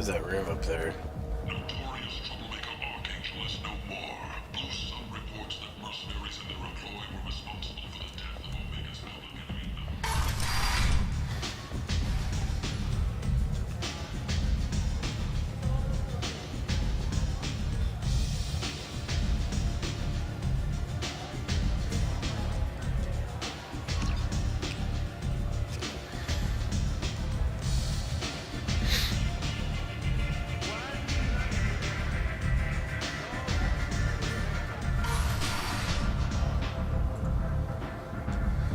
There's that room up there. Notorious troublemaker Archangel is no more. Blue Sun reports that mercenaries and their employ were responsible for the death of Omega's public enemy.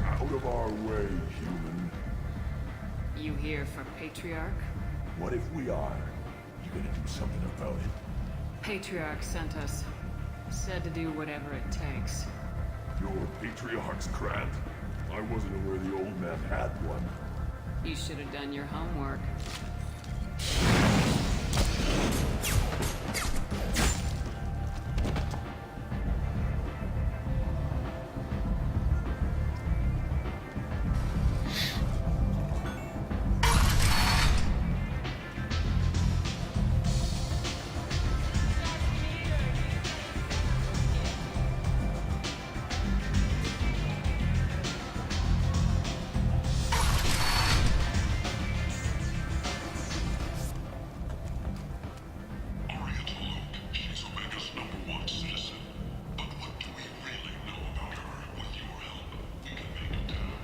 Out of our way, human. You here for Patriarch? What if we are? You gonna do something about it? Patriarch sent us. Said to do whatever it takes. Your Patriarch's Krant? I wasn't aware the old man had one. You should have done your homework. Oriental Oak, she's Omega's #1 citizen. But what do we really know about her? With your help, we can make a damn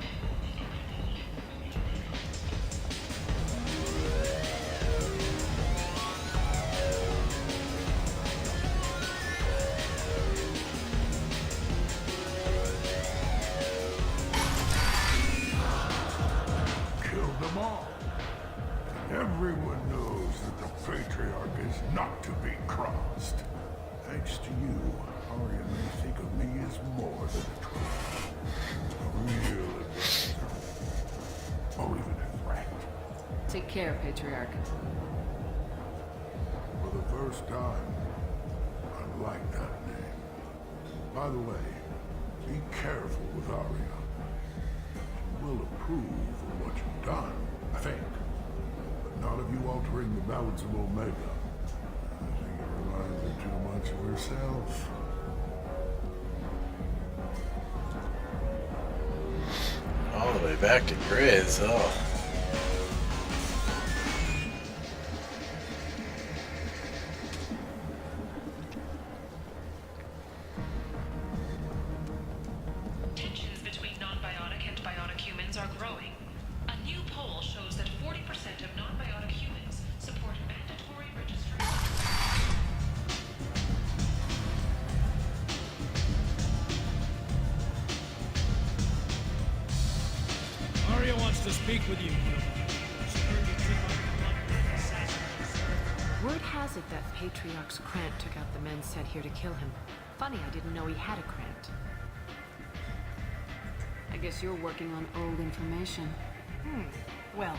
Kill them all. Everyone knows that the Patriarch is not to be crossed. Thanks to you, Arya may think of me as more than a trust. A real advisor. Or even a threat. Take care, Patriarch. For the first time, I like that name. By the way, be careful with Arya. She will approve of what you've done, I think. But not of you altering the balance of Omega. I think it reminds her too much of herself. All the way back to Grizz. Oh. Tensions between non-biotic and biotic humans are growing. A new poll shows that 40% of non-biotic humans support mandatory registration. Arya wants to speak with you. She heard you took on the blood assassin. Word has it that Patriarch's Krant took out the men sent here to kill him. Funny, I didn't know he had a Krant. I guess you're working on old information. Well,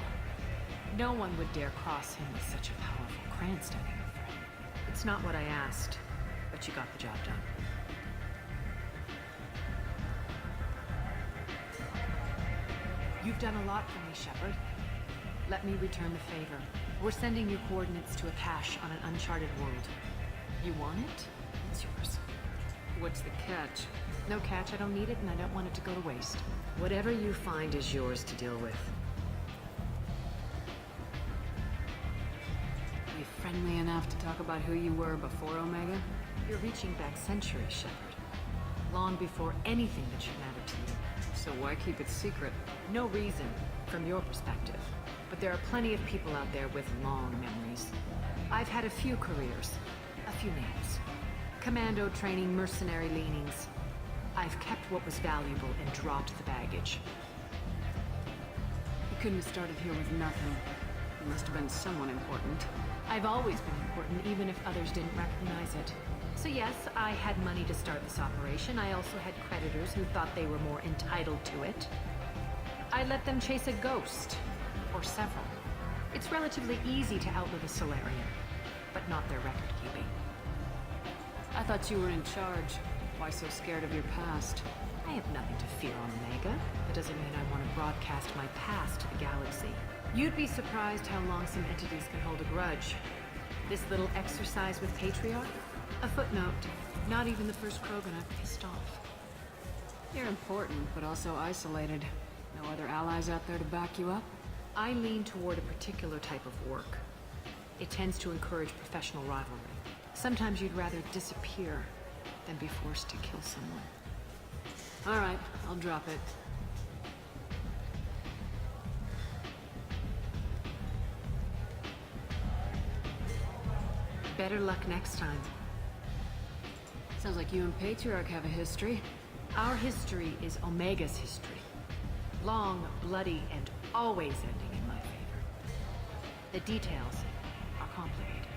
no one would dare cross him with such a powerful Krant standing up for him. It's not what I asked, but you got the job done. You've done a lot for me, Shepard. Let me return the favor. We're sending you coordinates to a cache on an uncharted world. You want it? It's yours. What's the catch? No catch, I don't need it, and I don't want it to go to waste. Whatever you find is yours to deal with. You friendly enough to talk about who you were before Omega? You're reaching back centuries, Shepard. Long before anything that should matter to you. So why keep it secret? No reason, from your perspective. But there are plenty of people out there with long memories. I've had a few careers, a few names. Commando training, mercenary leanings. I've kept what was valuable and dropped the baggage. You couldn't have started here with nothing. You must have been someone important. I've always been important, even if others didn't recognize it. So yes, I had money to start this operation. I also had creditors who thought they were more entitled to it. I let them chase a ghost, or several. It's relatively easy to outlive a Solarian, but not their record keeping. I thought you were in charge. Why so scared of your past? I have nothing to fear on Omega. That doesn't mean I want to broadcast my past to the galaxy. You'd be surprised how long some entities can hold a grudge. This little exercise with Patriarch? A footnote. Not even the first Krogan I've pissed off. You're important, but also isolated. No other allies out there to back you up? I lean toward a particular type of work. It tends to encourage professional rivalry. Sometimes you'd rather disappear than be forced to kill someone. All right, I'll drop it. Better luck next time. Sounds like you and Patriarch have a history. Our history is Omega's history. Long, bloody, and always ending in my favor. The details are complicated.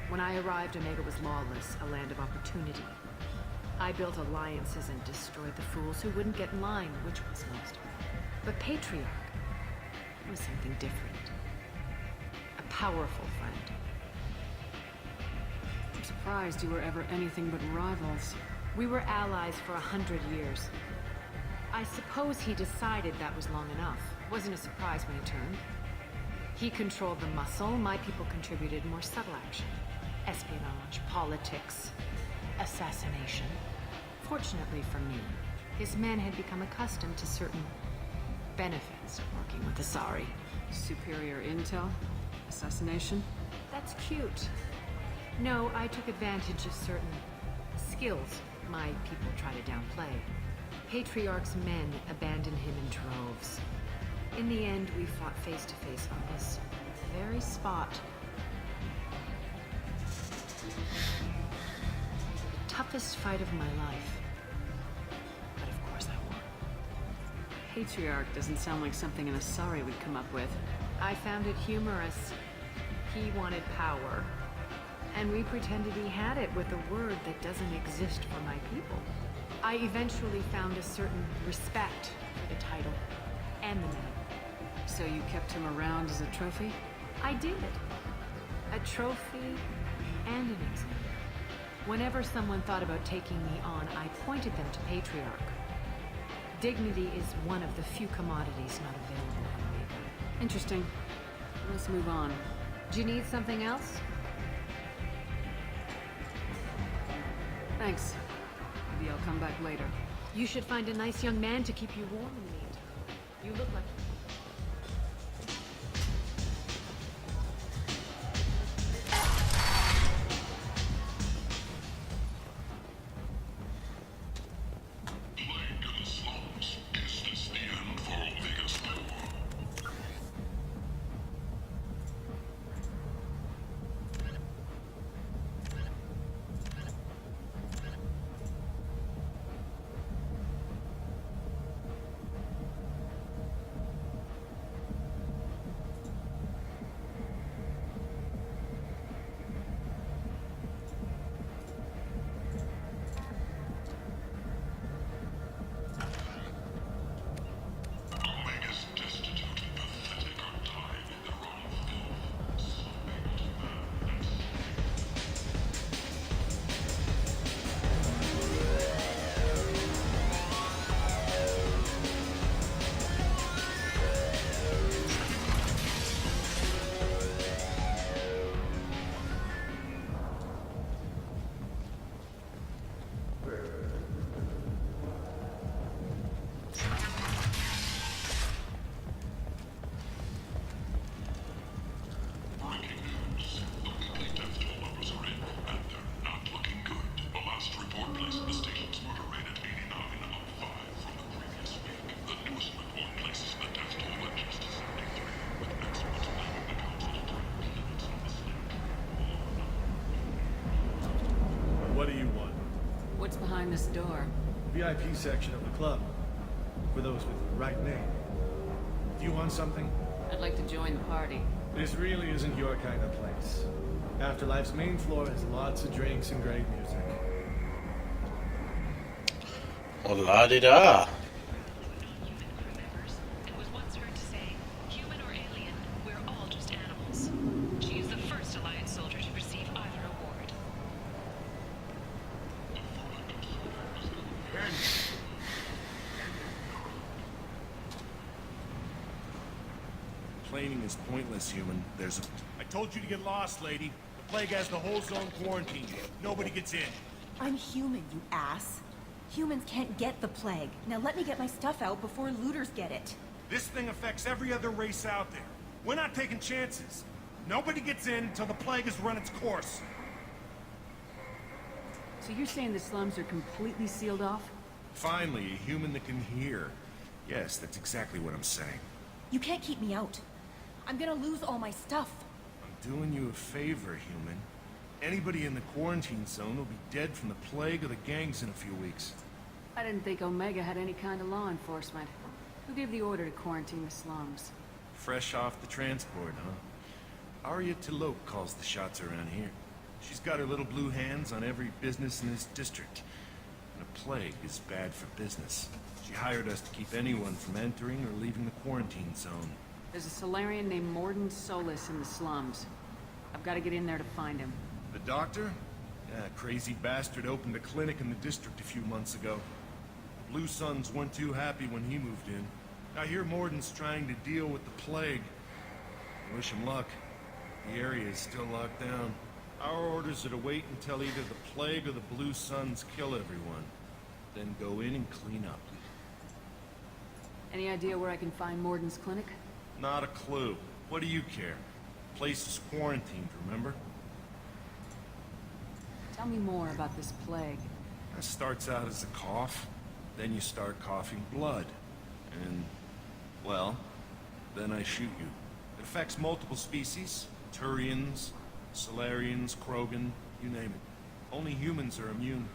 When I arrived, Omega was lawless, a land of opportunity. I built alliances and destroyed the fools who wouldn't get in line, which was most of them. But Patriarch was something different. A powerful friend. I'm surprised you were ever anything but rivals. We were allies for 100 years. I suppose he decided that was long enough. Wasn't a surprise when he turned. He controlled the muscle, my people contributed more subtle action. Espionage, politics, assassination. Fortunately for me, his men had become accustomed to certain benefits of working with Asari. Superior intel? Assassination? That's cute. No, I took advantage of certain skills my people try to downplay. Patriarch's men abandoned him in droves. In the end, we fought face to face on this very spot. The toughest fight of my life. But of course I won. Patriarch doesn't sound like something an Asari would come up with. I found it humorous. He wanted power. And we pretended he had it with a word that doesn't exist for my people. I eventually found a certain respect for the title and the name. So you kept him around as a trophy? I did. A trophy and an example. Whenever someone thought about taking me on, I pointed them to Patriarch. Dignity is one of the few commodities not available on Omega. Interesting. Let's move on. Do you need something else? Thanks. Maybe I'll come back later. You should find a nice young man to keep you warm in the meantime. You look like... Plague in the slums. Is this the end for Omega's power? Omega's destitute and pathetic are tied in their own filth, slumping to man and breaking news. The weekly death toll numbers are in, and they're not looking good. The last report places the station's murder rate at 89, up 5 from the previous week. The newest report places the death toll at just 73, with experts blaming the council for limits on the slate. What do you want? What's behind this door? VIP section of the club. For those with the right name. Do you want something? I'd like to join the party. This really isn't your kind of place. Afterlife's main floor has lots of drinks and great music. Well, la-di-da. Human crew members, and was once heard to say, human or alien, we're all just animals. She is the first Alliance soldier to receive either award. Quarantining is pointless, human. There's a... I told you to get lost, lady. The plague has the whole zone quarantined. Nobody gets in. I'm human, you ass. Humans can't get the plague. Now let me get my stuff out before looters get it. This thing affects every other race out there. We're not taking chances. Nobody gets in until the plague has run its course. So you're saying the slums are completely sealed off? Finally, a human that can hear. Yes, that's exactly what I'm saying. You can't keep me out. I'm gonna lose all my stuff. I'm doing you a favor, human. Anybody in the quarantine zone will be dead from the plague or the gangs in a few weeks. I didn't think Omega had any kind of law enforcement. Who gave the order to quarantine the slums? Fresh off the transport, huh? Arya T'Loak calls the shots around here. She's got her little blue hands on every business in this district. And a plague is bad for business. She hired us to keep anyone from entering or leaving the quarantine zone. There's a Solarian named Mordin Solus in the slums. I've got to get in there to find him. The doctor? Yeah, crazy bastard opened a clinic in the district a few months ago. The Blue Suns weren't too happy when he moved in. I hear Mordin's trying to deal with the plague. I wish him luck. The area is still locked down. Our orders are to wait until either the plague or the Blue Suns kill everyone. Then go in and clean up. Any idea where I can find Mordin's clinic? Not a clue. What do you care? Place is quarantined, remember? Tell me more about this plague. It starts out as a cough, then you start coughing blood. And, well, then I shoot you. It affects multiple species. Turians, Solarians, Krogan, you name it. Only humans are immune.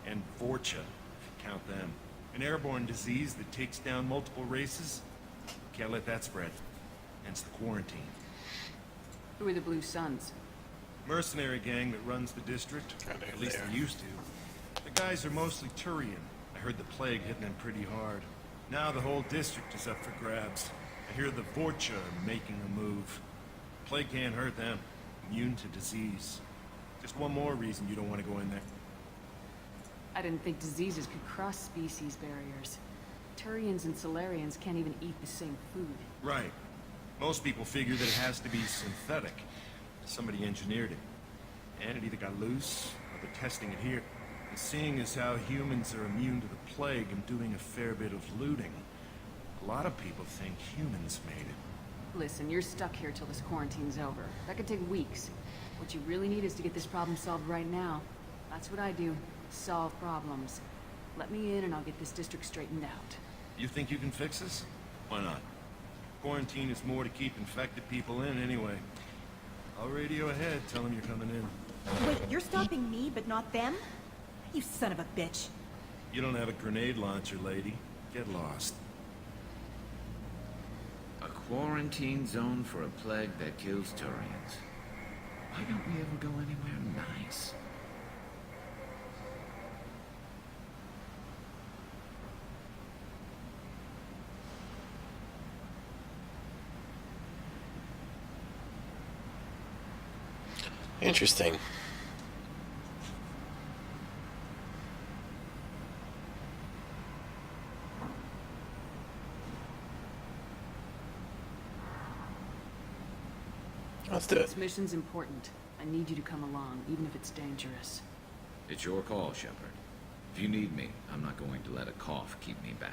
And Vorcha, if you count them. An airborne disease that takes down multiple races. Can't let that spread. Hence the quarantine. Who are the Blue Suns? Mercenary gang that runs the district. At least they used to. The guys are mostly Turian. I heard the plague hitting them pretty hard. Now the whole district is up for grabs. I hear the Vorcha are making a move. Plague can't hurt them. Immune to disease. Just one more reason you don't want to go in there. I didn't think diseases could cross species barriers. Turians and Solarians can't even eat the same food. Right. Most people figure that it has to be synthetic. Somebody engineered it. And it either got loose, or they're testing it here. And seeing as how humans are immune to the plague and doing a fair bit of looting, a lot of people think humans made it. Listen, you're stuck here till this quarantine's over. That could take weeks. What you really need is to get this problem solved right now. That's what I do. Solve problems. Let me in and I'll get this district straightened out. You think you can fix this? Why not? Quarantine is more to keep infected people in anyway. I'll radio ahead, tell them you're coming in. Wait, you're stopping me, but not them? You son of a bitch. You don't have a grenade launcher, lady. Get lost. A quarantine zone for a plague that kills Turians. Why don't we ever go anywhere nice? Interesting. Let's do it. This mission's important. I need you to come along, even if it's dangerous. It's your call, Shepard. If you need me, I'm not going to let a cough keep me back.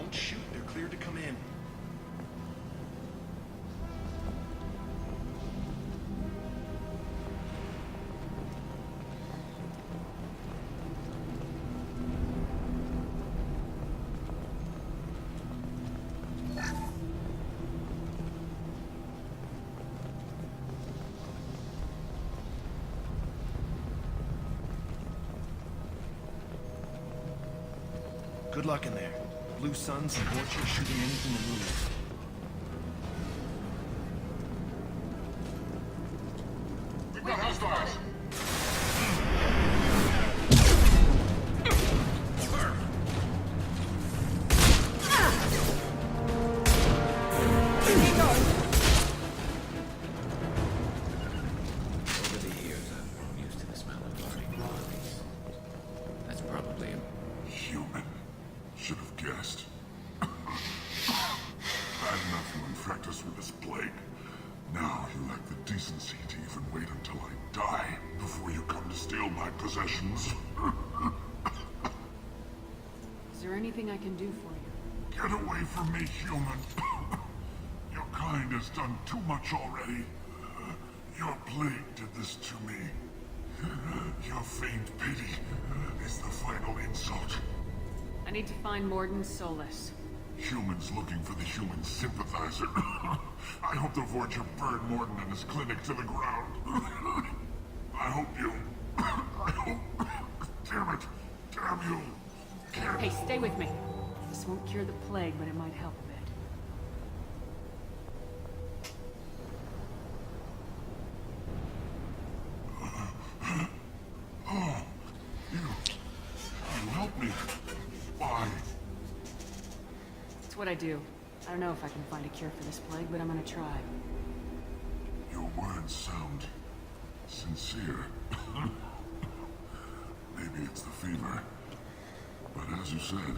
Don't shoot. They're cleared to come in. Good luck in there. Blue Suns and Vorcha shooting anything that moves. We've got hostiles! Over the years, I've grown used to the smell of burning bodies. That's probably a Human. Should have guessed. Bad enough you infect us with this plague. Now you lack the decency to even wait until I die before you come to steal my possessions. Is there anything I can do for you? Get away from me, human. Your kind has done too much already. Your plague did this to me. Your faint pity is the final insult. I need to find Morden Solus. Humans looking for the human sympathizer. I hope the Vorcha burn Morden and his clinic to the ground. I hope you... I hope... Damn it. Damn you. Hey, stay with me. This won't cure the plague, but it might help a bit. You help me. Why? It's what I do. I don't know if I can find a cure for this plague, but I'm gonna try. Your words sound... sincere. Maybe it's the fever. But as you said,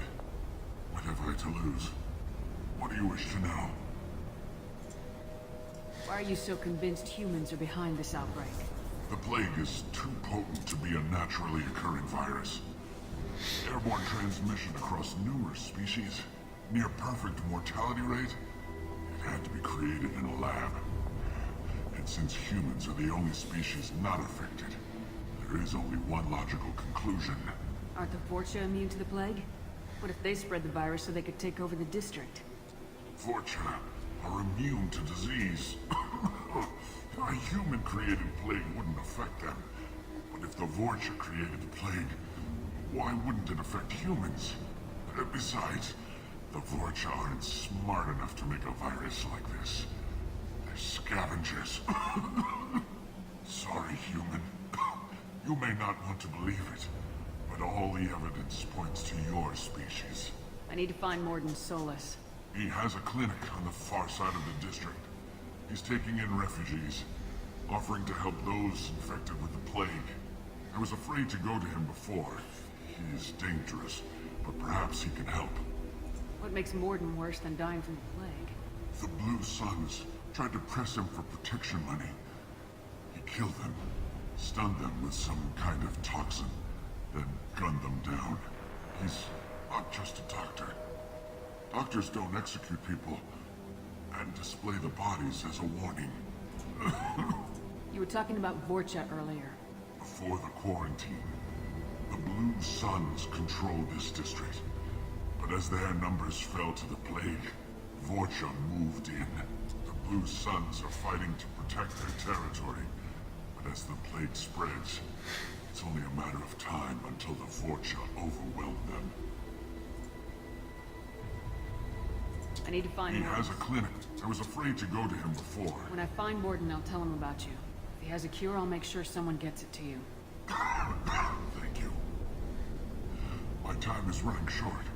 what have I to lose? What do you wish to know? Why are you so convinced humans are behind this outbreak? The plague is too potent to be a naturally occurring virus. Airborne transmission across numerous species, near perfect mortality rate. It had to be created in a lab. And since humans are the only species not affected, there is only one logical conclusion. Aren't the Vorcha immune to the plague? What if they spread the virus so they could take over the district? Vorcha are immune to disease. A human-created plague wouldn't affect them. But if the Vorcha created the plague, why wouldn't it affect humans? Besides, the Vorcha aren't smart enough to make a virus like this. They're scavengers. Sorry, human. You may not want to believe it, but all the evidence points to your species. I need to find Morden Solus. He has a clinic on the far side of the district. He's taking in refugees, offering to help those infected with the plague. I was afraid to go to him before. He is dangerous, but perhaps he can help. What makes Morden worse than dying from the plague? The Blue Suns tried to press him for protection money. He killed them, stunned them with some kind of toxin, then gunned them down. He's not just a doctor. Doctors don't execute people and display the bodies as a warning. You were talking about Vorcha earlier. Before the quarantine, the Blue Suns controlled this district. But as their numbers fell to the plague, Vorcha moved in. The Blue Suns are fighting to protect their territory. But as the plague spreads, it's only a matter of time until the Vorcha overwhelm them. I need to find He Morden. has a clinic. I was afraid to go to him before. When I find Morden, I'll tell him about you. If he has a cure, I'll make sure someone gets it to you. Thank you. My time is running short.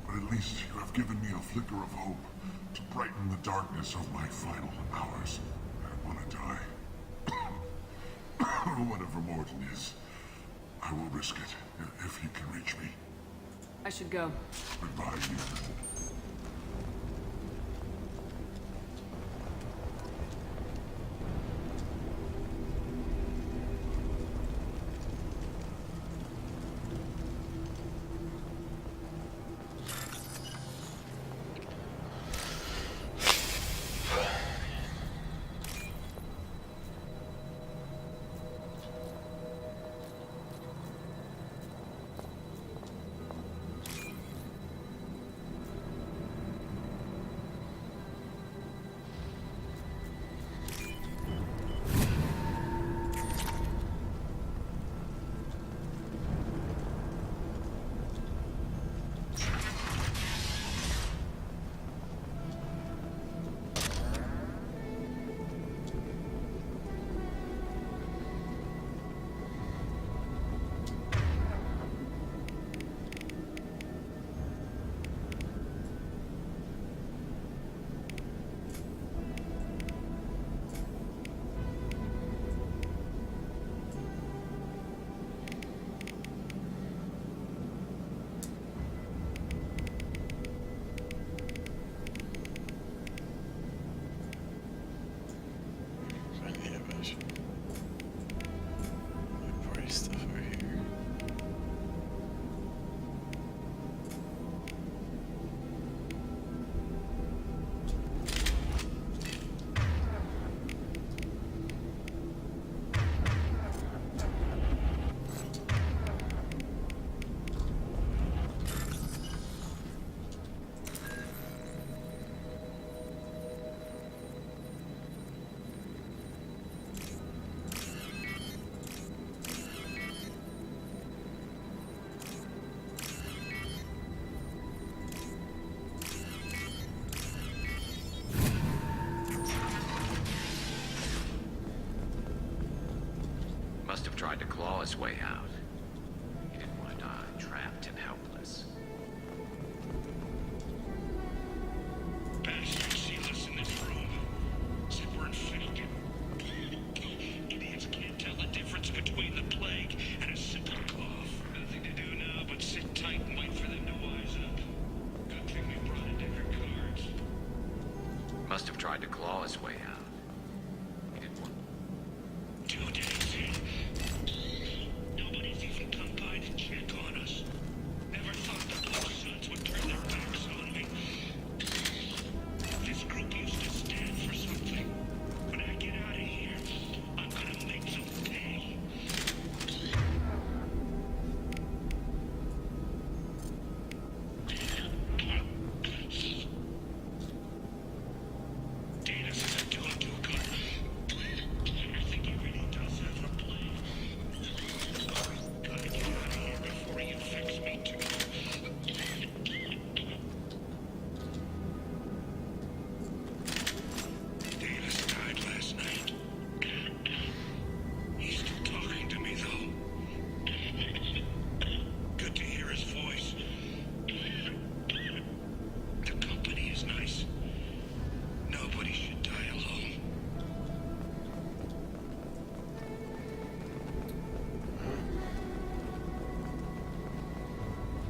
But at least you have given me a flicker of hope to brighten the darkness of my final hours. I want to die. Whatever Morden is, I will risk it if he can reach me. I should go. Goodbye, human. tried to claw his way out. He didn't want to die trapped and helpless. Bastards see us in this room. Said we're infected. Idiots can't tell the difference between the plague and a simple cough. Nothing to do now but sit tight and wait for them to wise up. Good thing we brought a deck of cards. Must have tried to claw his way out. He didn't want... 2 days in. Nobody's even come by to check on us. Never thought the Blue Suns would turn their backs on me. This group used to stand for something. When I get out of here, I'm gonna make them pay. Dana says I'm doing too good. I think he really does have a plan. Gotta get out of here before he infects me too. Davis died last night. He's still talking to me though. Good to hear his voice. The company is nice. Nobody should die alone.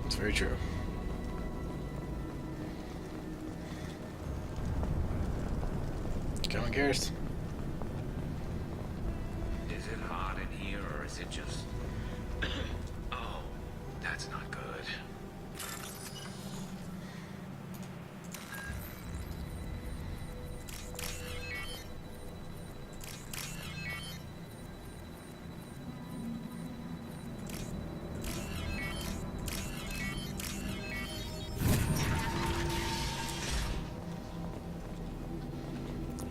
It's very true. Come on, Garrus. Is it hot in here, or is it just... Oh, that's not good.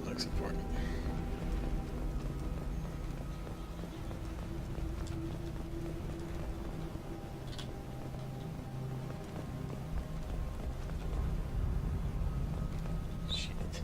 Looks important. Shit.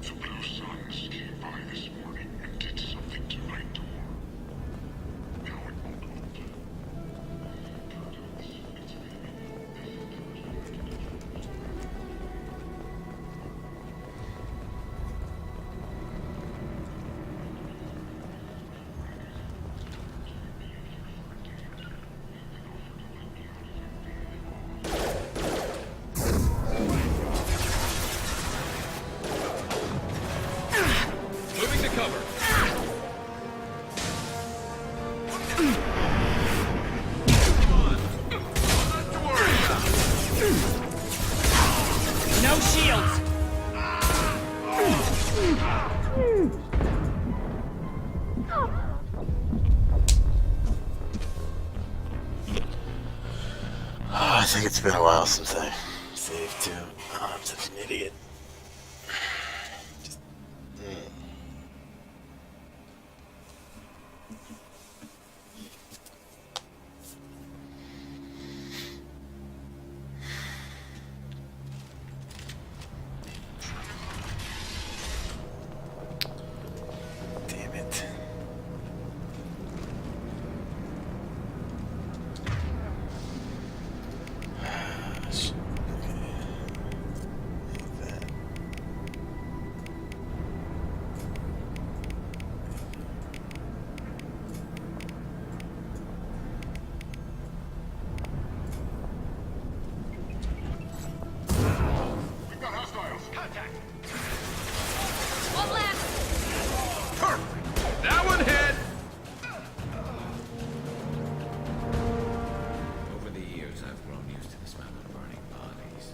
The Blue Suns came by this morning and did something to my door. Now it won't open. Moving to cover. No shields. Oh, I think it's been a while since I saved too. Oh, I'm such an idiot. Just, Damn it. Shit. Okay. Like that. We've got hostiles. Contact. One left! That one hit. Over the years, I've grown used to the smell of burning bodies.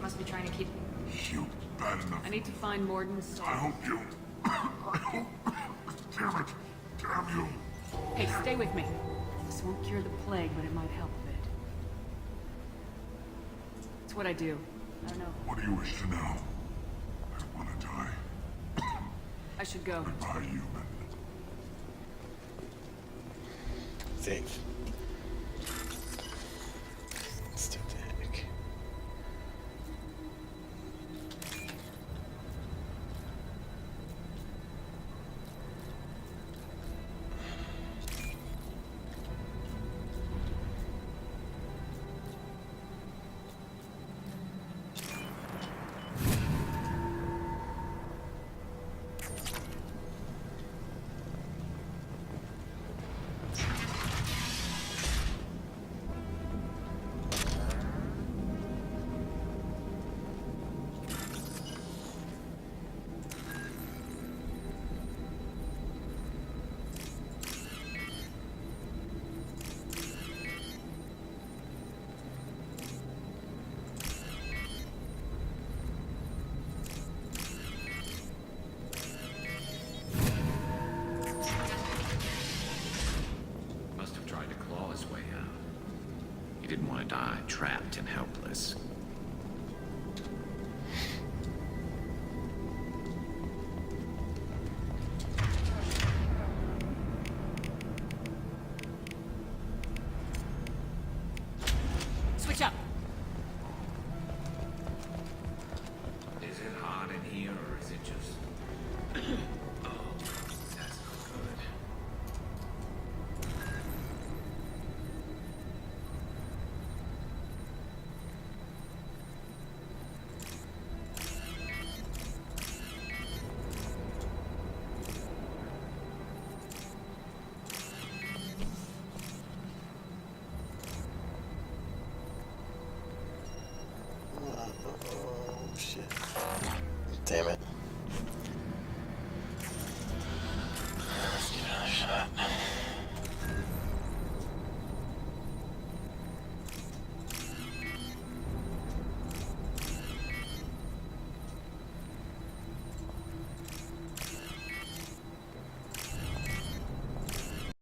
Must be trying to keep... Shoot, bad enough. I need to find Morden's soul. I hope you... Damn it. Damn you. Hey, stay with me. This won't cure the plague, but it might help a bit. It's what I do. I don't know. What do you wish to know? I don't want to die. I should go. Goodbye, human. Safe. Let's do the heck. Must have tried to claw his way out. He didn't want to die trapped and helpless.